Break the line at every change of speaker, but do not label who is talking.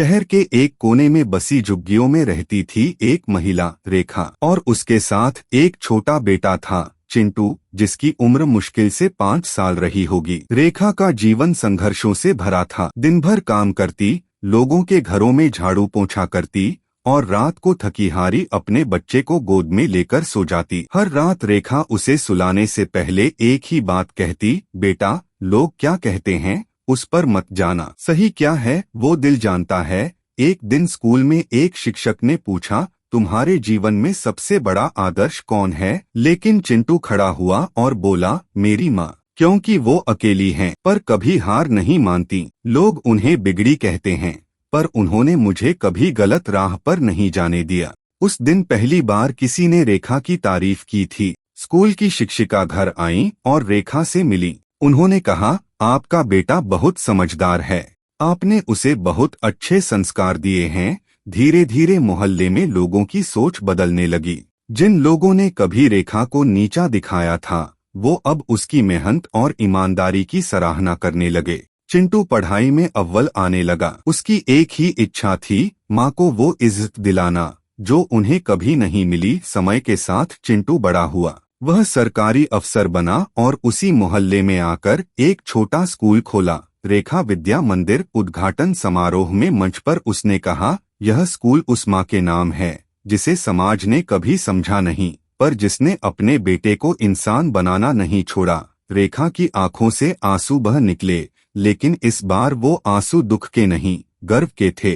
शहर के एक कोने में बसी झुग्गियों में रहती थी एक महिला रेखा और उसके साथ एक छोटा बेटा था चिंटू, जिसकी उम्र मुश्किल से 5 साल रही होगी। रेखा का जीवन संघर्षों से भरा था। दिन भर काम करती, लोगों के घरों में झाड़ू पोंछा करती और रात को थकी हारी अपने बच्चे को गोद में लेकर सो जाती। हर रात रेखा उसे सुलाने से पहले एक ही बात कहती, बेटा, लोग क्या कहते हैं उस पर मत जाना, सही क्या है वो दिल जानता है। एक दिन स्कूल में एक शिक्षक ने पूछा, तुम्हारे जीवन में सबसे बड़ा आदर्श कौन है? लेकिन चिंटू खड़ा हुआ और बोला, मेरी माँ, क्योंकि वो अकेली हैं पर कभी हार नहीं मानती। लोग उन्हें बिगड़ी कहते हैं पर उन्होंने मुझे कभी गलत राह पर नहीं जाने दिया। उस दिन पहली बार किसी ने रेखा की तारीफ की थी। स्कूल की शिक्षिका घर आईं और रेखा से मिली। उन्होंने कहा, आपका बेटा बहुत समझदार है, आपने उसे बहुत अच्छे संस्कार दिए हैं। धीरे धीरे मोहल्ले में लोगों की सोच बदलने लगी। जिन लोगों ने कभी रेखा को नीचा दिखाया था वो अब उसकी मेहनत और ईमानदारी की सराहना करने लगे। चिंटू पढ़ाई में अव्वल आने लगा। उसकी एक ही इच्छा थी, माँ को वो इज्जत दिलाना जो उन्हें कभी नहीं मिली। समय के साथ चिंटू बड़ा हुआ, वह सरकारी अफसर बना और उसी मोहल्ले में आकर एक छोटा स्कूल खोला। रेखा विद्या मंदिर उद्घाटन समारोह में मंच पर उसने कहा, यह स्कूल उस माँ के नाम है जिसे समाज ने कभी समझा नहीं, पर जिसने अपने बेटे को इंसान बनाना नहीं छोड़ा। रेखा की आंखों से आंसू बह निकले, लेकिन इस बार वो आंसू दुख के नहीं, गर्व के थे।